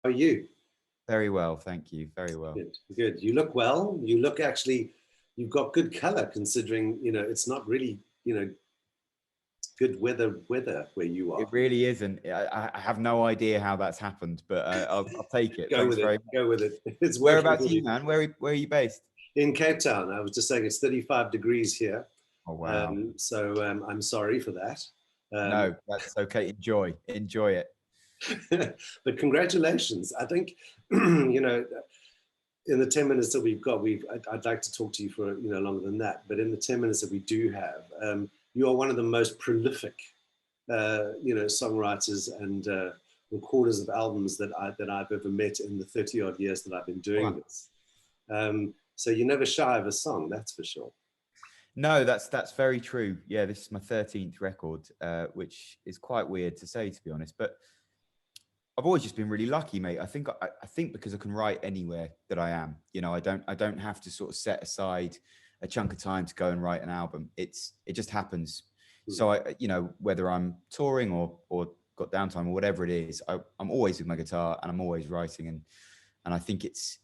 are you? Very well, thank you. Very well. Good, good. You look well. You look actually, you've got good color considering, it's not really, good weather where you It are. really isn't. I have no idea how that's happened, but I'll take it. Go Thanks with it. very much. Go with it. It's working Whereabouts for are you, you. man? Where are you based? In Cape Town, I was just saying it's 35 degrees here. Oh, wow. I'm sorry for that. Um, No, that's okay. Enjoy it. but congratulations. I think, in the 10 minutes that we've got, I'd like to talk to you for longer than that. But in the 10 minutes that we do have, you are one of the most prolific, songwriters and recorders of albums that I've ever met in the 30 odd years that I've been doing Wow. this. So you're never shy of a song, that's for sure. No, that's very true. Yeah, this is my 13th record, which is quite weird to say, to be honest. But I've always just been really lucky, mate. I think because I can write anywhere that I am. I don't have to sort of set aside a chunk of time to go and write an album. It just happens. So whether I'm touring or got downtime or whatever it is, I'm always with my guitar and I'm always writing. And I think it's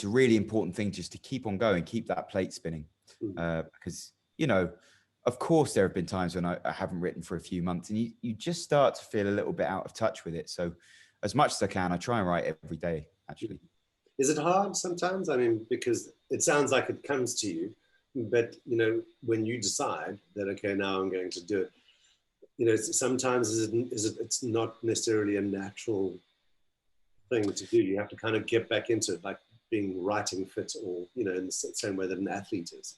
a really important thing just to keep on going, keep that plate spinning, because of course there have been times when I haven't written for a few months, and you just start to feel a little bit out of touch with it. So as much as I can, I try and write every day, actually. Is it hard sometimes? I mean, because it sounds like it comes to you, but when you decide that, okay, now I'm going to do it, sometimes it's not necessarily a natural thing to do. You have to kind of get back into it, like being writing fit, or in the same way that an athlete is.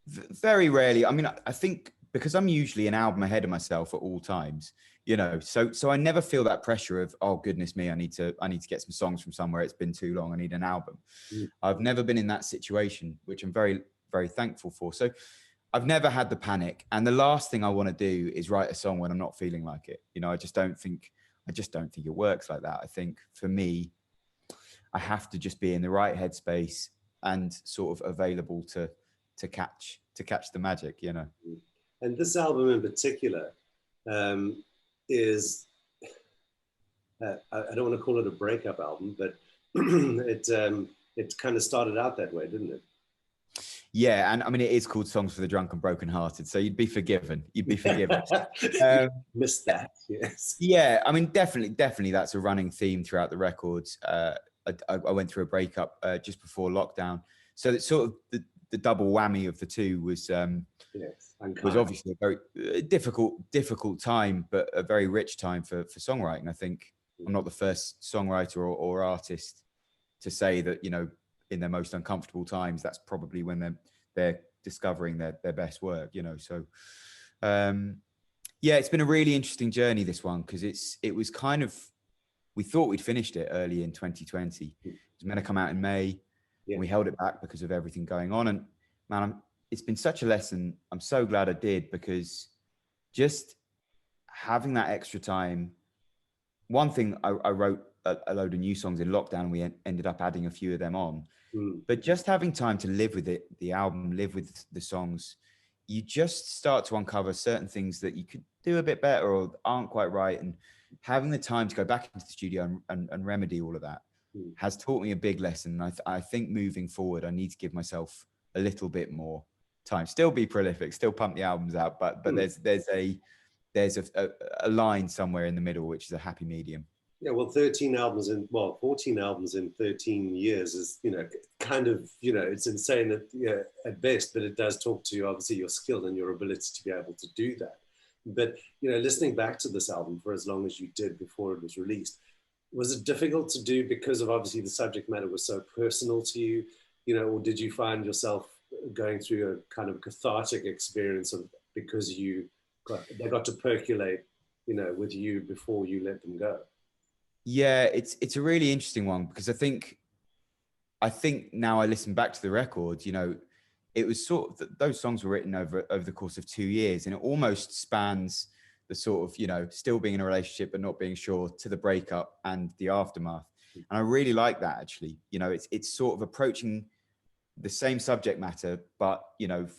Very rarely. I mean, I think because I'm usually an album ahead of myself at all times, so I never feel that pressure of, oh goodness me, I need to get some songs from somewhere. It's been too long. I need an album. I've never been in that situation, which I'm very, very thankful for. So I've never had the panic. And the last thing I want to do is write a song when I'm not feeling like it. I just don't think it works like that. I think for me, I have to just be in the right headspace and sort of available to catch the magic. And this album in particular is, I don't want to call it a breakup album, but it kind of started out that way, didn't it? Yeah, and I mean, it is called Songs for the Drunk and Broken Hearted, so you'd be forgiven. Missed that, yes. Yeah, I mean, definitely that's a running theme throughout the records. I went through a breakup just before lockdown, so it's sort of the double whammy of the two was obviously a very difficult time, but a very rich time for songwriting. I think I'm not the first songwriter or artist to say that, in their most uncomfortable times, that's probably when they're discovering their best work, So yeah, it's been a really interesting journey, this one, because it was kind of, we thought we'd finished it early in 2020. It was meant to come out in May. Yeah. We held it back because of everything going on. And man, it's been such a lesson. I'm so glad I did, because just having that extra time, one thing, I wrote a load of new songs in lockdown. We ended up adding a few of them on. But just having time to live with it, the album, live with the songs, you just start to uncover certain things that you could do a bit better or aren't quite right. And having the time to go back into the studio and remedy all of that has taught me a big lesson. I think moving forward, I need to give myself a little bit more time. Still be prolific, still pump the albums out, but there's a line somewhere in the middle, which is a happy medium. Yeah, well, 14 albums in 13 years is, kind of, it's insane at best, but it does talk to, obviously, your skill and your ability to be able to do that. But, listening back to this album for as long as you did before it was released, was it difficult to do because of, obviously, the subject matter was so personal to you, or did you find yourself going through a kind of cathartic experience of, because they got to percolate, with you before you let them go? Yeah, it's a really interesting one, because I think now I listen back to the record, it was sort of, those songs were written over the course of 2 years, and it almost spans the sort of, still being in a relationship but not being sure, to the breakup and the aftermath. And I really like that, actually. It's sort of approaching the same subject matter, but,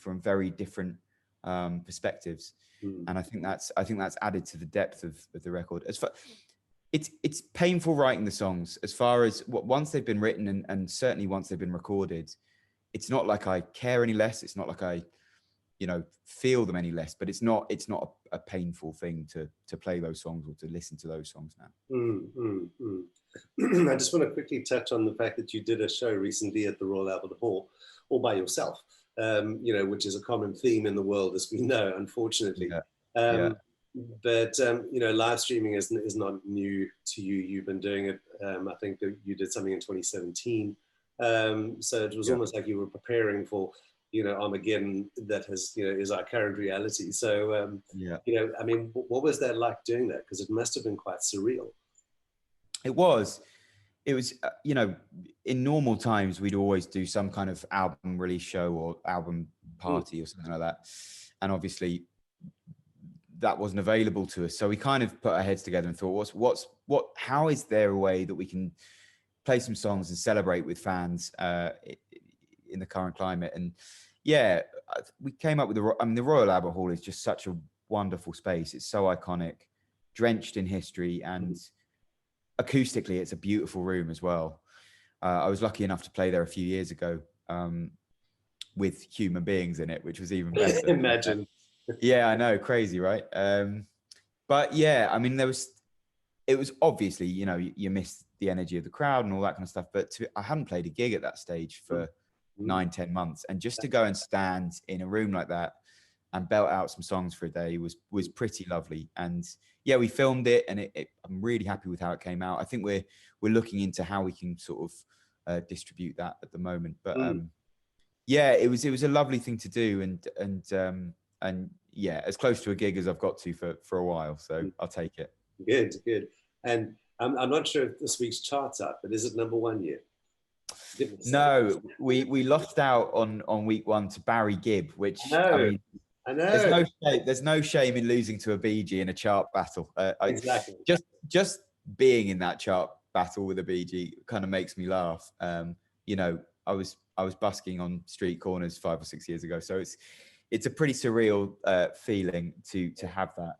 from very different perspectives. And I think that's added to the depth of the record. it's painful writing the songs. As far as once they've been written and certainly once they've been recorded, it's not like I care any less. It's not like I, feel them any less. But it's not a painful thing to play those songs or to listen to those songs now. I just want to quickly touch on the fact that you did a show recently at the Royal Albert Hall, all by yourself. Which is a common theme in the world, as we know, unfortunately. But live streaming is not new to you. You've been doing it. I think that you did something in 2017. So it was almost like you were preparing for, Armageddon that is our current reality. So what was that like doing that? Because it must have been quite surreal. It was, in normal times, we'd always do some kind of album release show or album party or something like that. And obviously that wasn't available to us. So we kind of put our heads together and thought, how is there a way that we can play some songs and celebrate with fans in the current climate? And we came up with the Royal Albert Hall is just such a wonderful space. It's so iconic, drenched in history, and acoustically, it's a beautiful room as well. I was lucky enough to play there a few years ago with human beings in it, which was even better. Imagine. Yeah, I know, crazy, right? But yeah, I mean, it was obviously, you missed the energy of the crowd and all that kind of stuff. But I hadn't played a gig at that stage for 9-10 months, and just to go and stand in a room like that and belt out some songs for a day was pretty lovely. And yeah, we filmed it, and I'm really happy with how it came out. I think we're looking into how we can sort of distribute that at the moment. But yeah, it was a lovely thing to do, and yeah, as close to a gig as I've got to for a while. So I'll take it. Good. And I'm not sure if this week's charts out, but is it number one yet? No, we lost out on week one to Barry Gibb, which I know. There's no shame in losing to a Bee Gee in a chart battle. Exactly. Just being in that chart battle with a Bee Gee kind of makes me laugh. I was busking on street corners 5 or 6 years ago, so it's a pretty surreal feeling to have that.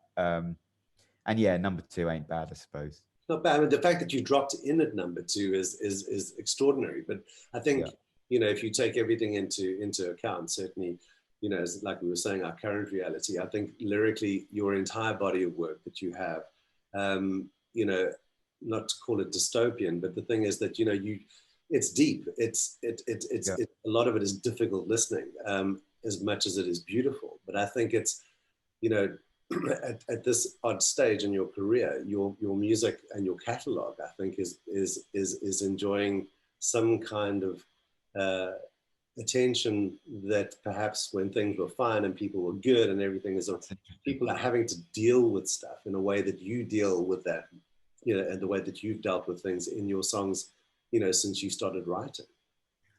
And yeah, number two ain't bad, I suppose. Not bad. I mean, the fact that you dropped in at number two is extraordinary. But I think if you take everything into account, certainly. Like we were saying, our current reality, I think lyrically, your entire body of work that you have, not to call it dystopian, but the thing is that, it's deep. It's a lot of it is difficult listening, as much as it is beautiful. But I think it's, at this odd stage in your career, your music and your catalog, I think is enjoying some kind of, attention that perhaps when things were fine and people were good and everything is, people are having to deal with stuff in a way that you deal with that, and the way that you've dealt with things in your songs, since you started writing.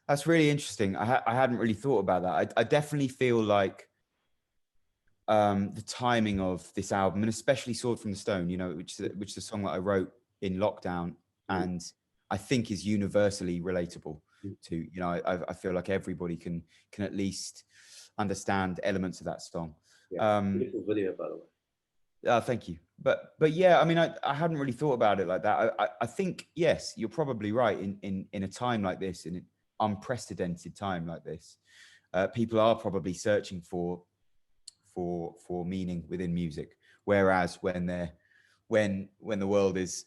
That's really interesting. I hadn't really thought about that. I definitely feel like the timing of this album, and especially Sword from the Stone, which is a song that I wrote in lockdown, and I think is universally relatable to, I feel like everybody can at least understand elements of that song. Beautiful video, by the way. Thank you. But yeah, I mean, I hadn't really thought about it like that. I think, yes, you're probably right. In a time like this, in an unprecedented time like this, people are probably searching for meaning within music. Whereas when the world is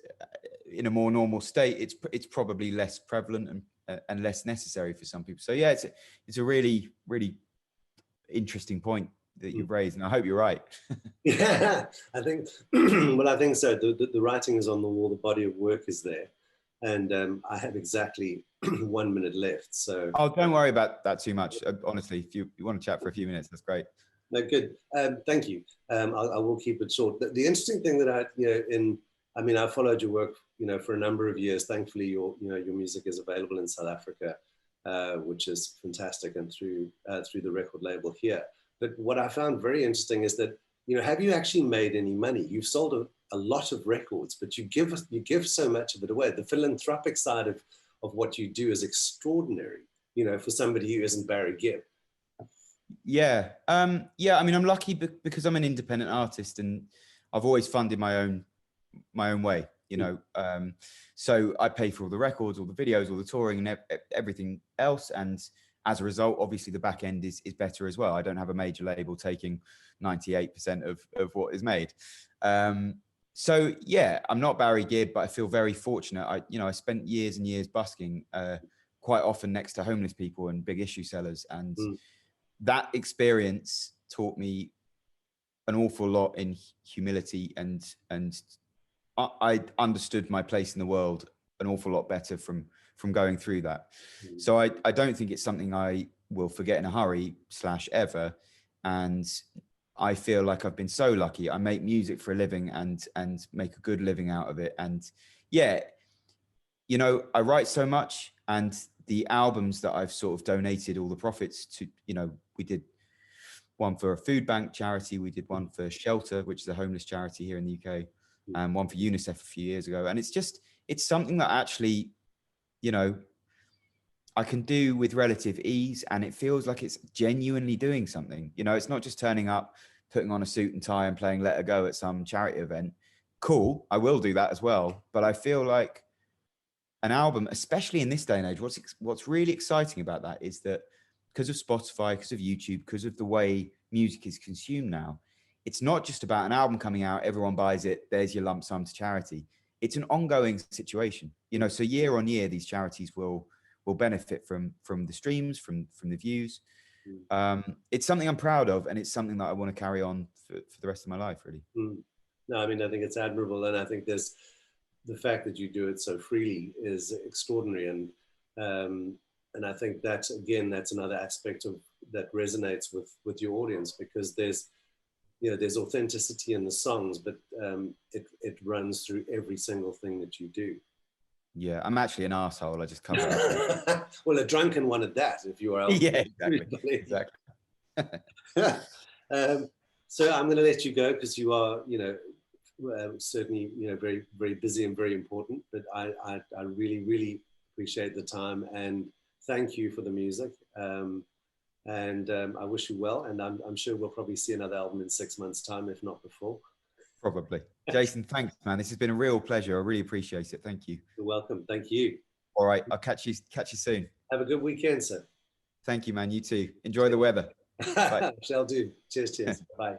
in a more normal state, it's probably less prevalent and less necessary for some people. So yeah, it's a really, really interesting point that you've raised, and I hope you're right. Yeah, I think, well, I think so. The writing is on the wall, the body of work is there, and I have exactly 1 minute left. So don't worry about that too much. Honestly, if you want to chat for a few minutes, that's great. No, good. Thank you. I will keep it short. The interesting thing that I followed your work, for a number of years. Thankfully, your music is available in South Africa, which is fantastic, and through the record label here. But what I found very interesting is that, have you actually made any money? You've sold a lot of records, but you give so much of it away. The philanthropic side of what you do is extraordinary, for somebody who isn't Barry Gibb. Yeah. I mean, I'm lucky because I'm an independent artist, and I've always funded my own way. you know. So I pay for all the records, all the videos, all the touring, and everything else. And as a result, obviously the back end is better as well. I don't have a major label taking 98% of what is made. So yeah, I'm not Barry Gibb, but I feel very fortunate. I spent years and years busking, quite often next to homeless people and big issue sellers. And that experience taught me an awful lot in humility, and I understood my place in the world an awful lot better from going through that. So I don't think it's something I will forget in a hurry / ever. And I feel like I've been so lucky. I make music for a living and make a good living out of it. And yeah, you know, I write so much, and the albums that I've sort of donated all the profits to, you know, we did one for a food bank charity. We did one for Shelter, which is a homeless charity here in the UK, and one for UNICEF a few years ago. And it's something that actually, you know, I can do with relative ease, and it feels like it's genuinely doing something. You know, it's not just turning up, putting on a suit and tie and playing Let Her Go at some charity event. Cool, I will do that as well. But I feel like an album, especially in this day and age, what's really exciting about that is that because of Spotify, because of YouTube, because of the way music is consumed now, it's not just about an album coming out, everyone buys it, there's your lump sum to charity. It's an ongoing situation, you know. So year on year, these charities will benefit from the streams, from the views. It's something I'm proud of, and it's something that I want to carry on for the rest of my life, really. No, I mean, I think it's admirable, and I think there's the fact that you do it so freely is extraordinary, and I think that, again, that's another aspect of that resonates with your audience, because there's authenticity in the songs, but it runs through every single thing that you do. Yeah, I'm actually an arsehole. I just cover it up. Well, a drunken one at that, if you are. Yeah, exactly. So I'm going to let you go, because you are, certainly, very, very busy and very important. But I really, really appreciate the time, and thank you for the music. And I wish you well. And I'm sure we'll probably see another album in 6 months' time, if not before. Probably. Jason, thanks, man. This has been a real pleasure. I really appreciate it. Thank you. You're welcome. Thank you. All right. I'll catch you soon. Have a good weekend, sir. Thank you, man. You too. Enjoy the weather. Shall do. Cheers. Bye.